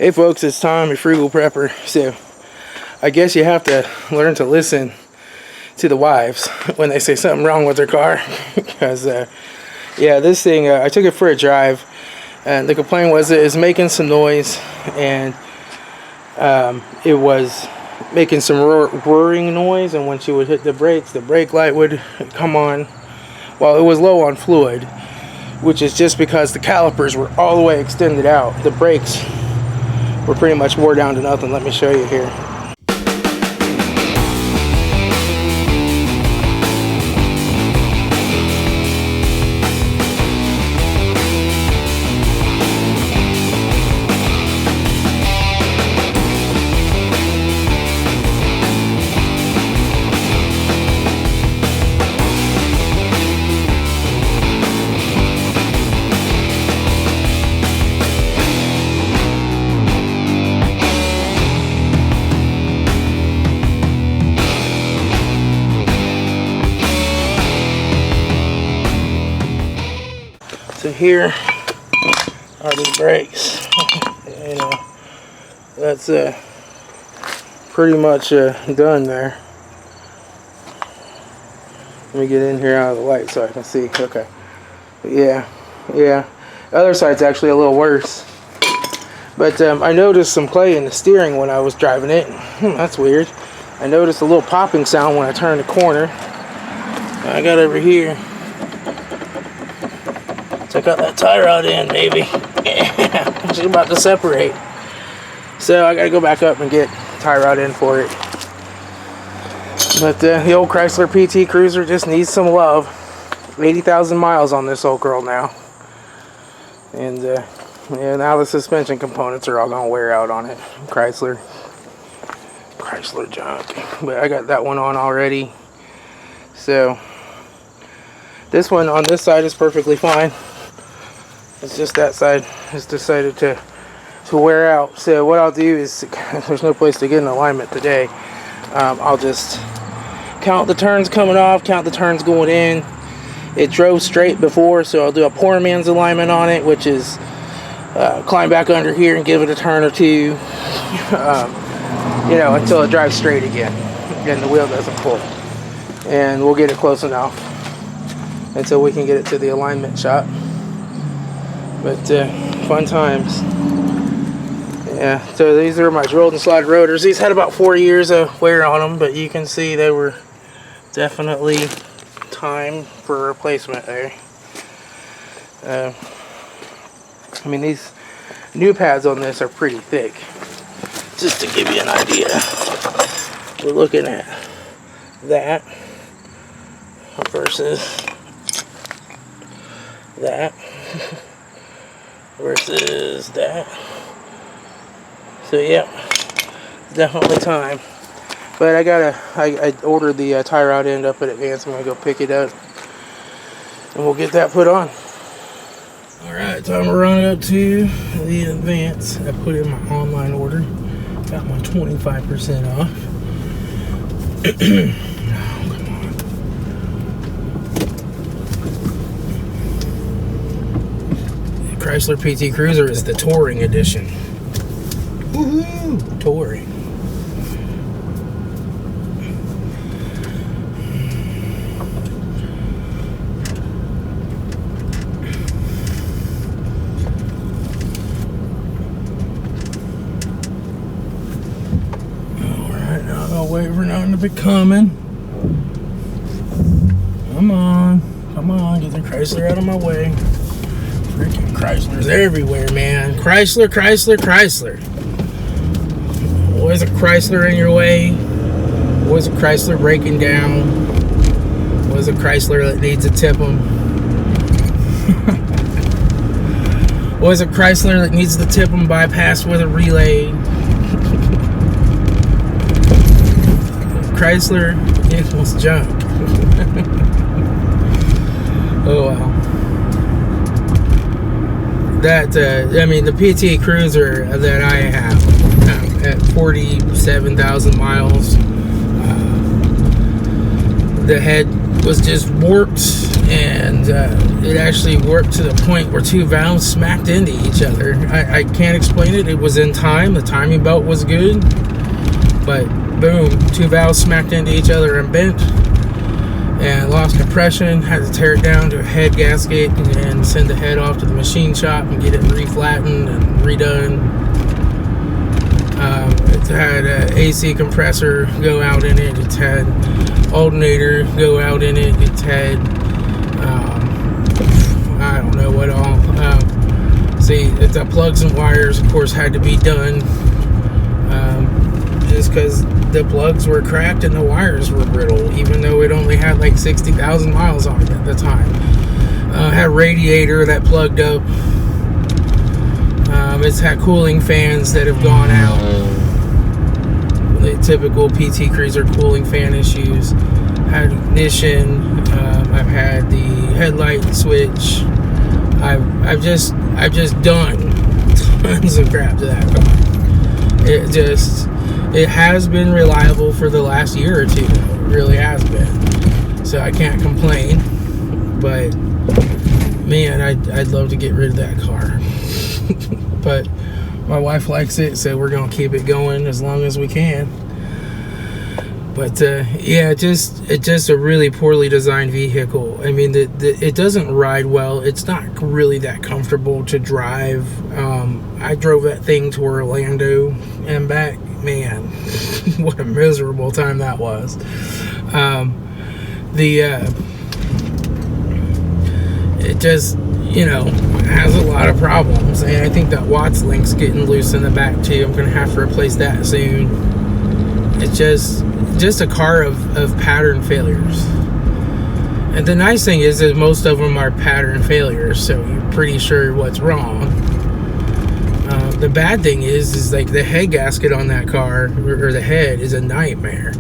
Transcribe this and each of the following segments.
Hey folks, it's Tom, your frugal prepper. So I guess you have to learn to listen to the wives when they say something wrong with their car. Because yeah, this thing, I took it for a drive, and the complaint was it was making some noise, and it was making some whirring noise, and when she would hit the brakes, the brake light would come on while it was low on fluid, which is just because the calipers were all the way extended out. The brakes were pretty much wore down to nothing. Let me show you here. So here are the brakes. You know, that's pretty much done there. Let me get in here out of the light so I can see. Okay. Yeah. The other side's actually a little worse. But I noticed some clay in the steering when I was driving it. That's weird. I noticed a little popping sound when I turned the corner. I got over here. Check out that tie rod end, baby. Yeah, she's about to separate. So I gotta go back up and get tie rod in for it. But the old Chrysler PT Cruiser just needs some love. 80,000 miles on this old girl now. And yeah, now the suspension components are all gonna wear out on it. Chrysler junk. But I got that one on already. So this one on this side is perfectly fine. It's just that side has decided to wear out. So what I'll do is, there's no place to get in alignment today, I'll just count the turns coming off, count the turns going in. It drove straight before, so I'll do a poor man's alignment on it, which is climb back under here and give it a turn or two, you know, until it drives straight again and the wheel doesn't pull. And we'll get it close enough until we can get it to the alignment shop. But fun times. Yeah, so these are my rolled and slide rotors. These had about 4 years of wear on them, but you can see they were definitely time for replacement there. I mean, these new pads on this are pretty thick. Just to give you an idea, we're looking at that versus that versus that. So yeah, definitely time. But I ordered the tie rod end up at Advance. I'm gonna go pick it up and we'll get that put on. Alright, time to run up to the Advance. I put in my online order, got my 25% off. Chrysler PT Cruiser is the Touring Edition. Woohoo! Touring. Alright, now I'll wait for nothing to be coming. Come on, get the Chrysler out of my way. Freaking Chryslers everywhere, man. Chrysler. Always a Chrysler in your way. Always a Chrysler breaking down. Always a Chrysler that needs a tip 'em. Always a Chrysler that needs the tip 'em bypass with a relay. Chrysler equals junk. Oh wow. That, I mean, the PT Cruiser that I have at 47,000 miles, the head was just warped, and it actually warped to the point where two valves smacked into each other. I can't explain it. It was in time. The timing belt was good, but boom, two valves smacked into each other and bent, and lost compression. Had to tear it down to a head gasket and send the head off to the machine shop and get it reflattened and redone. It had an AC compressor go out in it. It's had alternator go out in it. It's had I don't know what all. See, the plugs and wires, of course, had to be done, just because the plugs were cracked and the wires were brittle, even though it only had like 60,000 miles on it at the time. Had a radiator that plugged up. It's had cooling fans that have gone out. The typical PT Cruiser cooling fan issues. Had ignition. I've had the headlight switch. I've just done tons of crap to that car. It has been reliable for the last year or two. It really has been. So I can't complain. But man, I'd love to get rid of that car. But my wife likes it, so we're gonna keep it going as long as we can. But yeah, it's just a really poorly designed vehicle. I mean, it doesn't ride well. It's not really that comfortable to drive. I drove that thing to Orlando and back. Man, what a miserable time that was. It just, has a lot of problems, and I think that Watts link's getting loose in the back too. I'm gonna have to replace that soon. It's just a car of pattern failures, and the nice thing is that most of them are pattern failures, so you're pretty sure what's wrong. The bad thing is like the head gasket on that car, or the head, is a nightmare.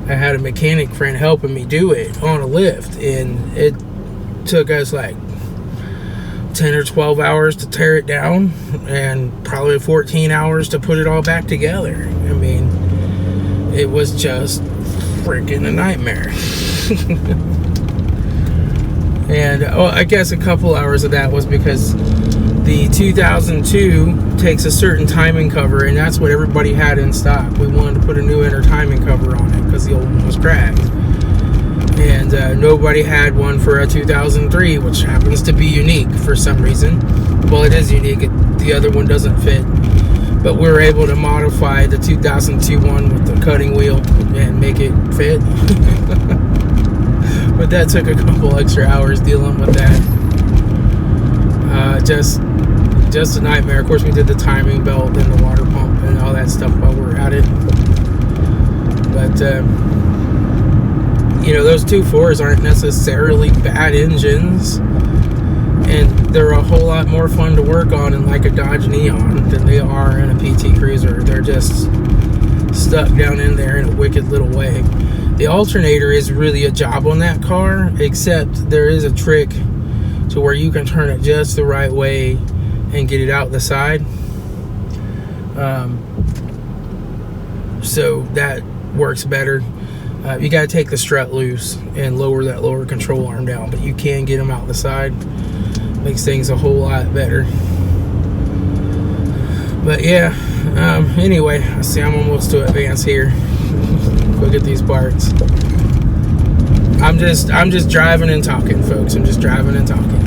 I had a mechanic friend helping me do it on a lift, and it took us like 10 or 12 hours to tear it down, and probably 14 hours to put it all back together. I mean, it was just freaking a nightmare. And I guess a couple hours of that was because the 2002 takes a certain timing cover, and that's what everybody had in stock. We wanted to put a new inner timing cover on it because the old one was cracked. And nobody had one for a 2003, which happens to be unique for some reason. Well, it is unique. The other one doesn't fit. But we were able to modify the 2002 one with the cutting wheel and make it fit. But that took a couple extra hours dealing with that. Just a nightmare. Of course, we did the timing belt and the water pump and all that stuff while we were at it. But those 2.4s aren't necessarily bad engines, and they're a whole lot more fun to work on in like a Dodge Neon than they are in a PT Cruiser. They're just stuck down in there in a wicked little way. The alternator is really a job on that car, except there is a trick to where you can turn it just the right way and get it out the side. So that works better. You got to take the strut loose and lower that lower control arm down, but you can get them out the side. Makes things a whole lot better. But yeah, anyway, I see I'm almost to advance here. Look at these parts. I'm just driving and talking, folks. I'm just driving and talking.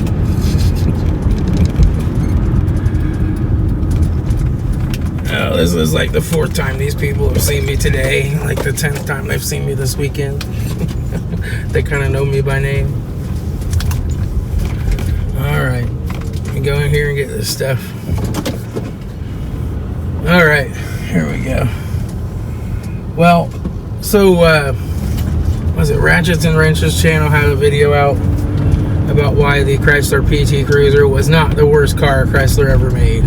Oh, this is like the 4th time these people have seen me today. Like the 10th time they've seen me this weekend. They kind of know me by name. Alright. Go in here and get this stuff. Alright. Here we go. Well, so, was it Ratchets and Wrenches channel had a video out about why the Chrysler PT Cruiser was not the worst car Chrysler ever made.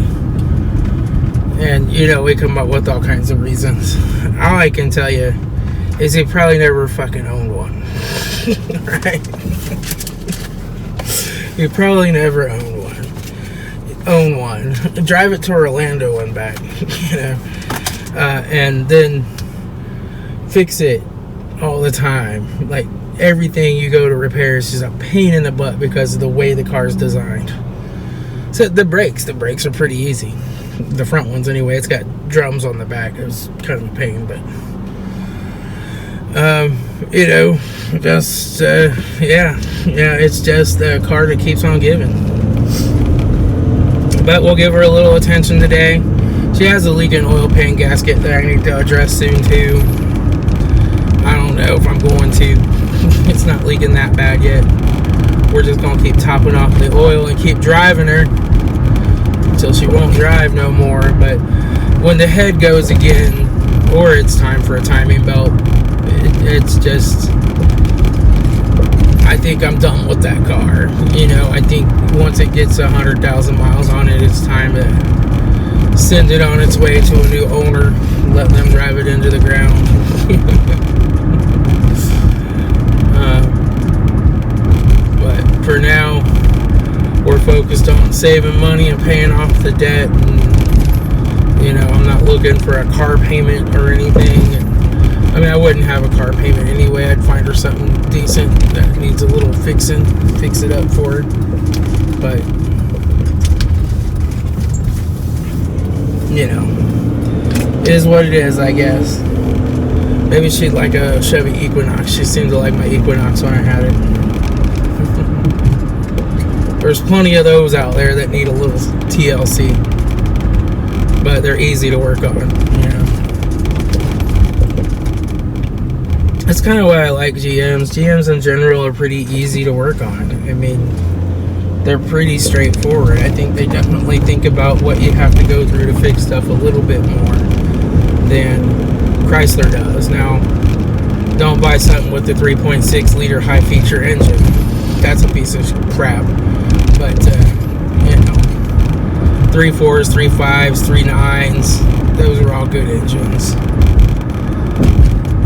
And, we come up with all kinds of reasons. All I can tell you is he probably never fucking owned one. Right? He probably never owned one. Own one. Drive it to Orlando and back. And then fix it all the time. Like, everything you go to repair is just a pain in the butt because of the way the car is designed. So the brakes are pretty easy. The front ones anyway. It's got drums on the back. It was kind of a pain, but you know, just yeah, it's just a car that keeps on giving. But we'll give her a little attention today. She has a leaking oil pan gasket that I need to address soon too. I don't know if I'm going to. It's not leaking that bad yet. We're just gonna keep topping off the oil and keep driving her until she won't drive no more. But when the head goes again, or it's time for a timing belt, it's just, I think I'm done with that car. You know, I think once it gets 100,000 miles on it, it's time to send it on its way to a new owner, let them drive it into the ground. But for now, we're focused on saving money and paying off the debt. And, you know, I'm not looking for a car payment or anything. I mean, I wouldn't have a car payment anyway. I'd find her something decent that needs a little fixing, fix it up for her. But, you know, it is what it is, I guess. Maybe she'd like a Chevy Equinox. She seemed to like my Equinox when I had it. There's plenty of those out there that need a little TLC, but they're easy to work on, you know. That's kind of why I like GMs. GMs in general are pretty easy to work on. I mean, they're pretty straightforward. I think they definitely think about what you have to go through to fix stuff a little bit more than Chrysler does. Now, don't buy something with the 3.6 liter high feature engine. That's a piece of crap. But, you know, 3.4s, 3.5s, 3.9s, those are all good engines.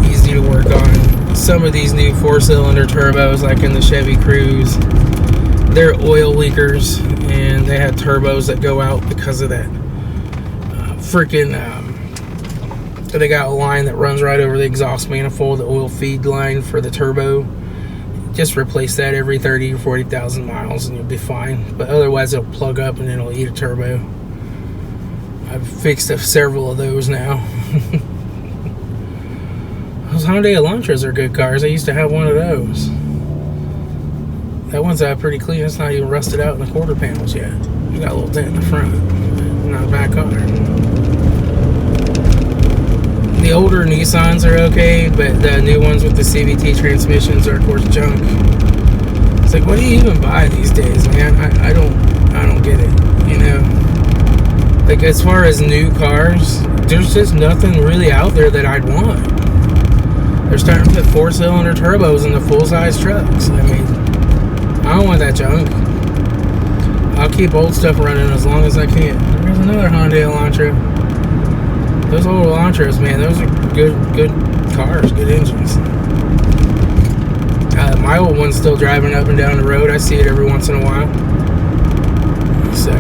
Easy to work on. Some of these new 4-cylinder turbos, like in the Chevy Cruze, they're oil leakers, and they had turbos that go out because of that they got a line that runs right over the exhaust manifold, the oil feed line for the turbo. Just replace that every 30 or 40,000 miles and you'll be fine. But otherwise it'll plug up and it'll eat a turbo. I've fixed several of those now. Those Hyundai Elantras are good cars. I used to have one of those. That one's pretty clean. It's not even rusted out in the quarter panels yet. You got a little dent in the front, not back on there. The older Nissans are okay, but the new ones with the CVT transmissions are of course junk. It's like, what do you even buy these days, man? I don't get it, you know? Like, as far as new cars, there's just nothing really out there that I'd want. They're starting to put 4-cylinder turbos in the full-size trucks. I mean, I don't want that junk. I'll keep old stuff running as long as I can. There's another Hyundai Elantra. Those old Elantras, man, those are good cars, good engines. My old one's still driving up and down the road. I see it every once in a while. So,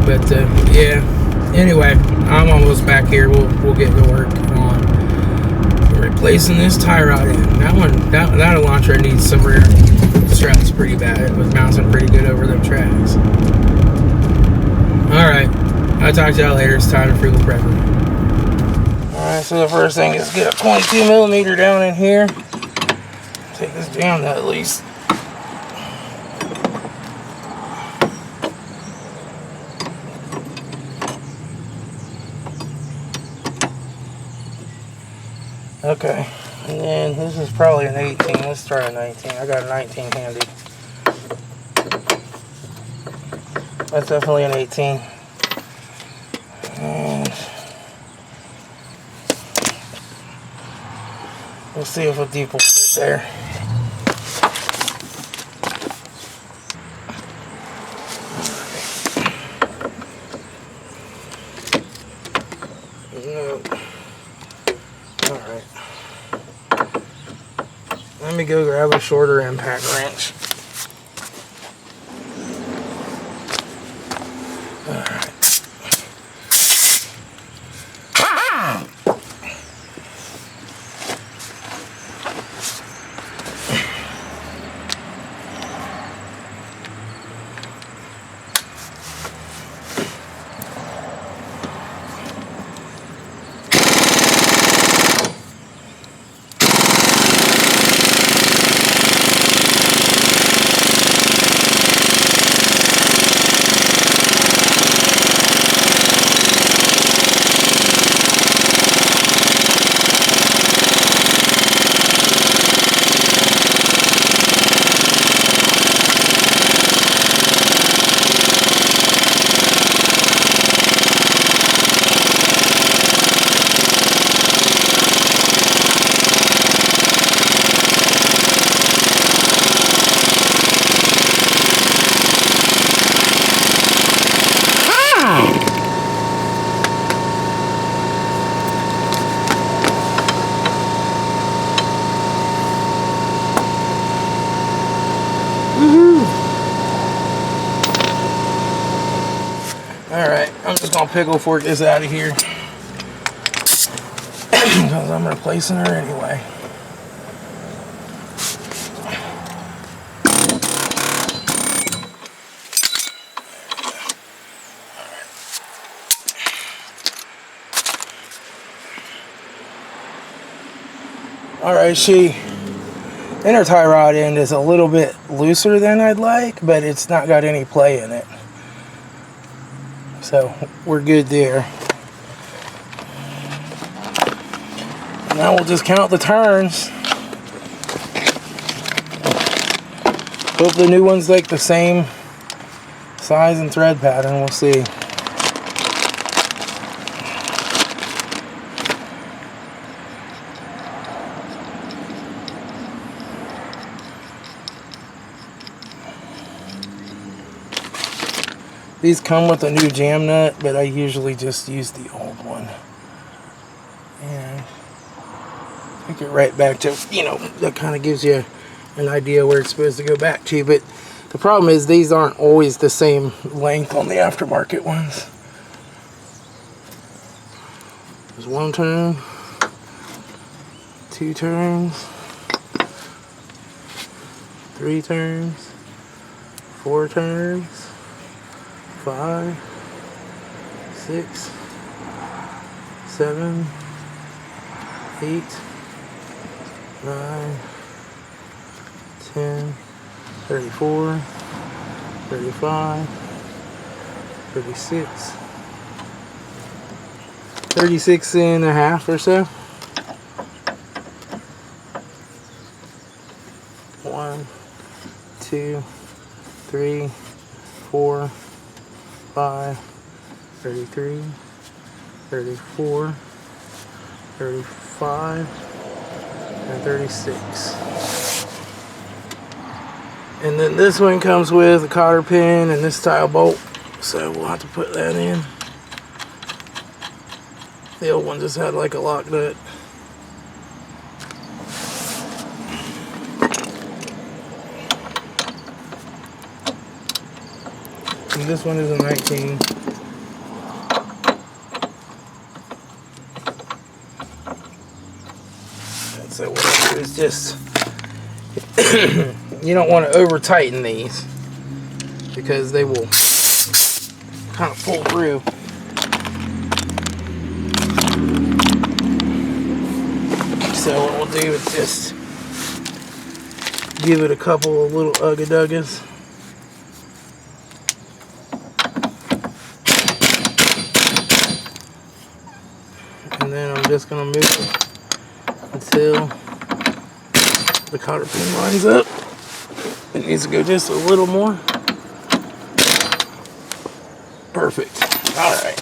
but yeah. Anyway, I'm almost back here. We'll get to work on replacing this tie rod in. That Elantra needs some rear struts pretty bad. It was bouncing pretty good over them tracks. Alright, I'll talk to y'all later. It's time to fuel prep. Alright, so the first thing is get a 22 millimeter down in here. Take this down at least. Okay, and then this is probably an 18. Let's try a 19. I got a 19 handy. That's definitely an 18. And we'll see if a deep will fit there. No. Alright. Let me go grab a shorter impact wrench. Alright, I'm just gonna pickle fork this out of here because I'm replacing her anyway. Alright, she inner tie rod end is a little bit looser than I'd like, but it's not got any play in it. So we're good there. Now we'll just count the turns. Hope the new one's like the same size and thread pattern. We'll see. These come with a new jam nut, but I usually just use the old one. And take it right back to, you know, that kind of gives you an idea where it's supposed to go back to. But the problem is these aren't always the same length on the aftermarket ones. There's one turn, two turns, three turns, four turns, 5, 6, 7, 8, 9, 10, 34, 35, 36, 36 and a half or so. 1, 2, 3, 4, 5, 33, 34, 35, and 36. And then this one comes with a cotter pin and this style bolt, so we'll have to put that in. The old one just had like a lock nut. And this one is a 19. And so what I do is just, you don't want to over tighten these because they will kind of pull through. So what we'll do is just give it a couple of little ugga-duggas. And then I'm just going to move it until the cotter pin lines up. It needs to go just a little more. Perfect. All right.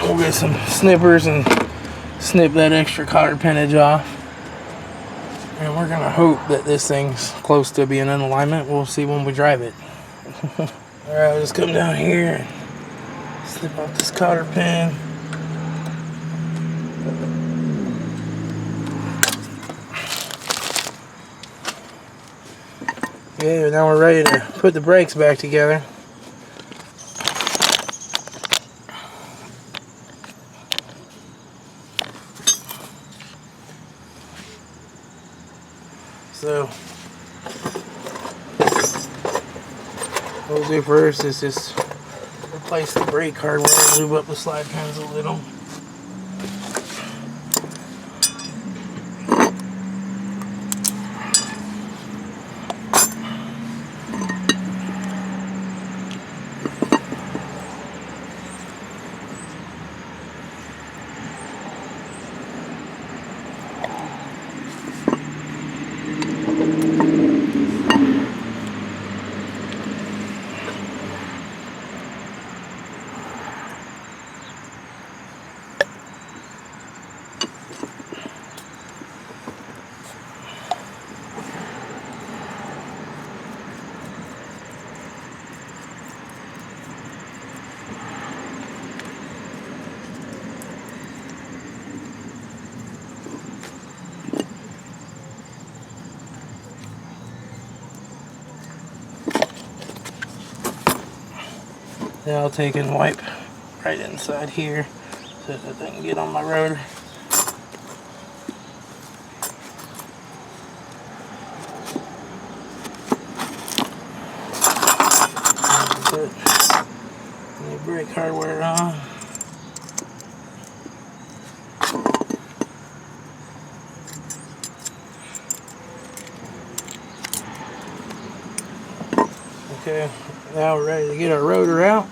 We'll get some snippers and snip that extra cotter pinnage off. And we're gonna hope that this thing's close to being in alignment. We'll see when we drive it. Alright, we'll just come down here and snip off this cotter pin. Okay, now we're ready to put the brakes back together. So, what we'll do first is just replace the brake hardware and lube up the slide pins a little. Then I'll take and wipe right inside here so that I can get on my rotor. Put the brake hardware on. Okay, now we're ready to get our rotor out.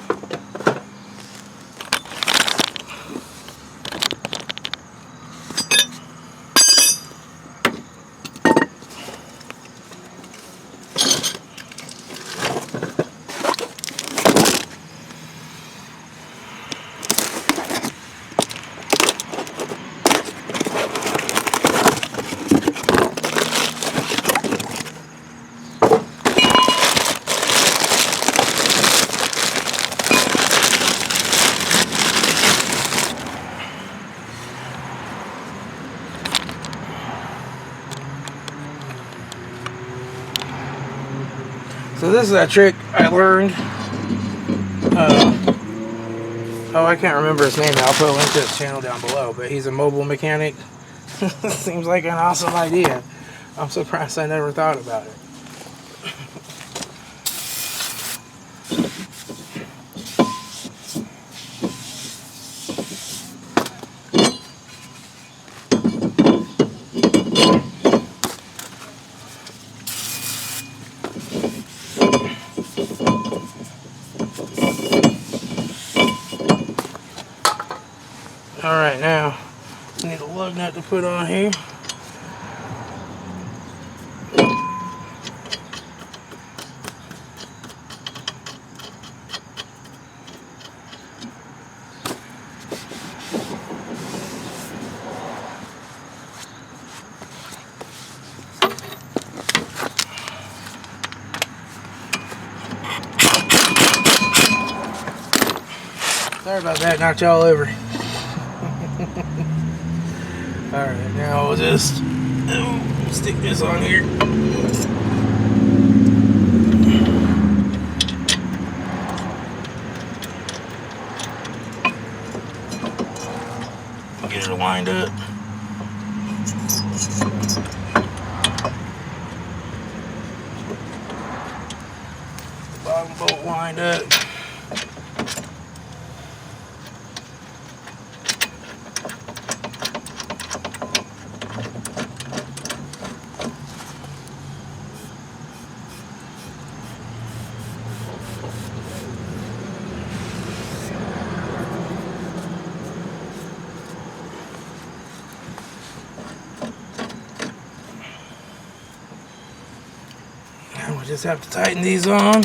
So this is a trick I learned. Oh, I can't remember his name now. I'll put a link to his channel down below. But he's a mobile mechanic. Seems like an awesome idea. I'm surprised I never thought about it. Alright, now I need a lug nut to put on here. Sorry about that, knocked you all over. Alright, now we'll just stick this on here. Get it lined up. Bottom bolt lined up. Now we just have to tighten these on.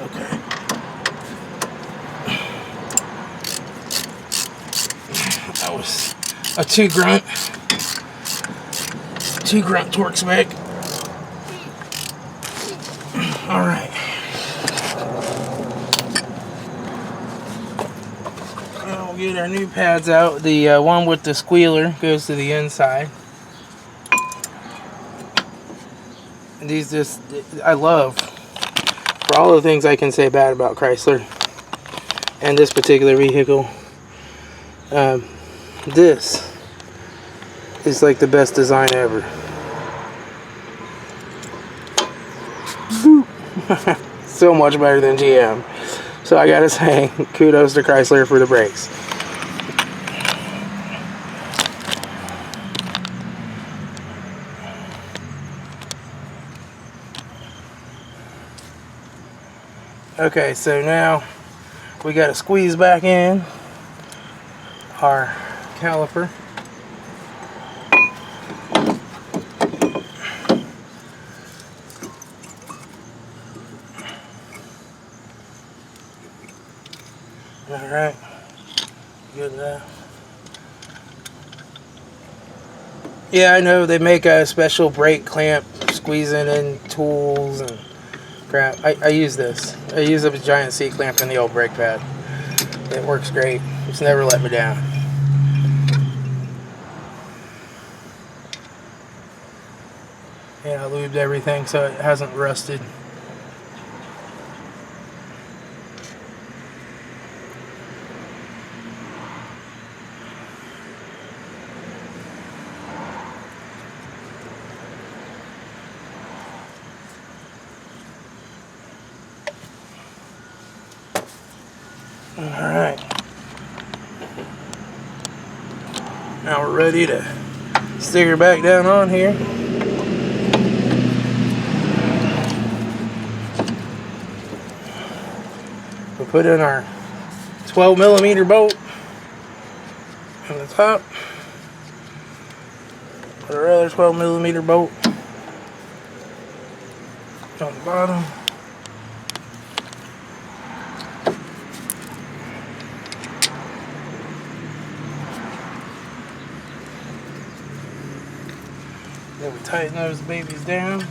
Okay. That was a two grunt torque spec. All right. Now we'll get our new pads out. The one with the squealer goes to the inside. And these just, I love, for all the things I can say bad about Chrysler and this particular vehicle, this is like the best design ever. So much better than GM. So I gotta say, kudos to Chrysler for the brakes. Okay, so now we gotta squeeze back in our caliper. Alright, good now. Yeah, I know they make a special brake clamp, squeezing in tools and crap. I use this. I use a giant C-clamp in the old brake pad. It works great. It's never let me down. Yeah, I lubed everything so it hasn't rusted. Alright. Now we're ready to stick her back down on here. We'll put in our 12mm bolt on the top. Put our other 12mm bolt on the bottom. Then we tighten those babies down.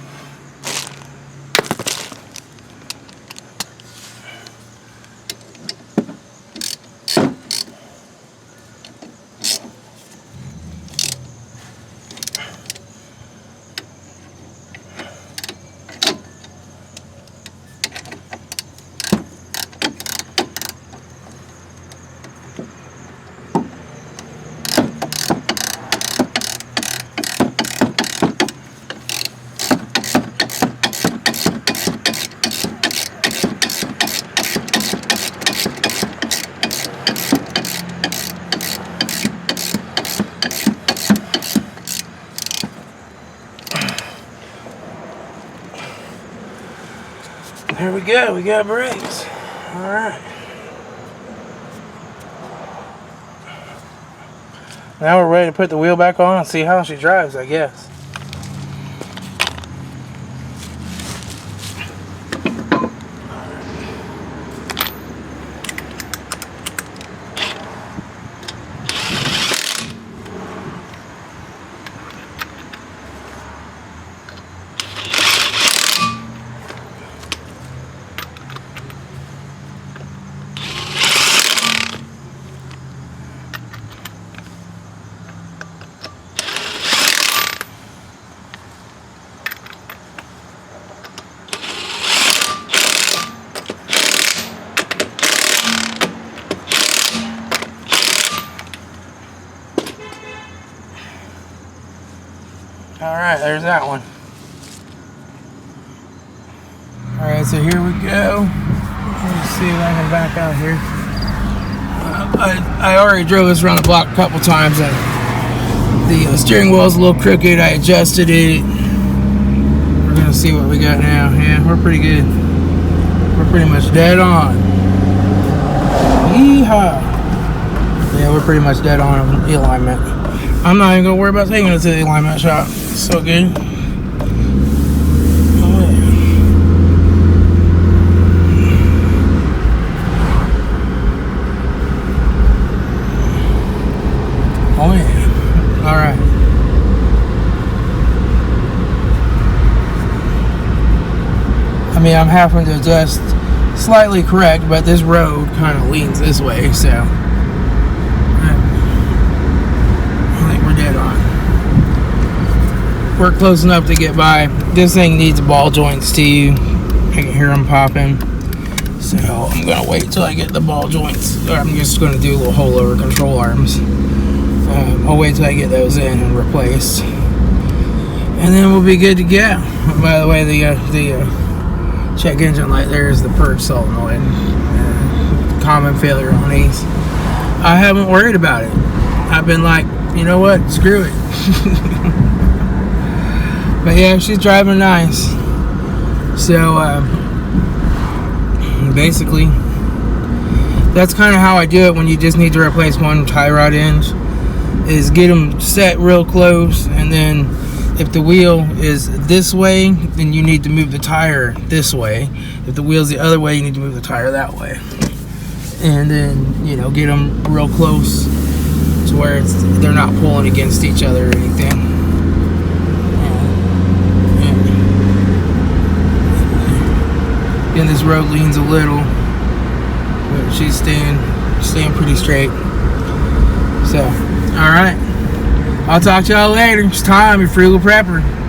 Here we go, we got brakes. Alright. Now we're ready to put the wheel back on and see how she drives, I guess. Alright, there's that one. Alright, so here we go. Let's see if I can back out here. I already drove this around the block a couple times and the steering wheel is a little crooked. I adjusted it. We're going to see what we got now. Yeah, we're pretty good. We're pretty much dead on. Yeehaw! Yeah, we're pretty much dead on the alignment. I'm not even going to worry about taking it to the alignment shop. It's so good. Oh yeah. Oh yeah. Alright. I mean, I'm having to adjust slightly correct, but this road kind of leans this way, so dead on. We're close enough to get by. This thing needs ball joints too. I can hear them popping. So I'm gonna wait till I get the ball joints. Or I'm just gonna do a little hole over control arms. I'll wait till I get those in and replaced, and then we'll be good to go. By the way, the check engine light there is the purge solenoid. Common failure on these. I haven't worried about it. I've been like, you know what? Screw it. But yeah, she's driving nice. So basically, that's kind of how I do it when you just need to replace one tie rod end. Is get them set real close, and then if the wheel is this way, then you need to move the tire this way. If the wheel's the other way, you need to move the tire that way. And then, you know, get them real close to where they're not pulling against each other or anything. And this road leans a little, but she's staying staying pretty straight. So, alright. I'll talk to y'all later. It's time, your frugal prepper.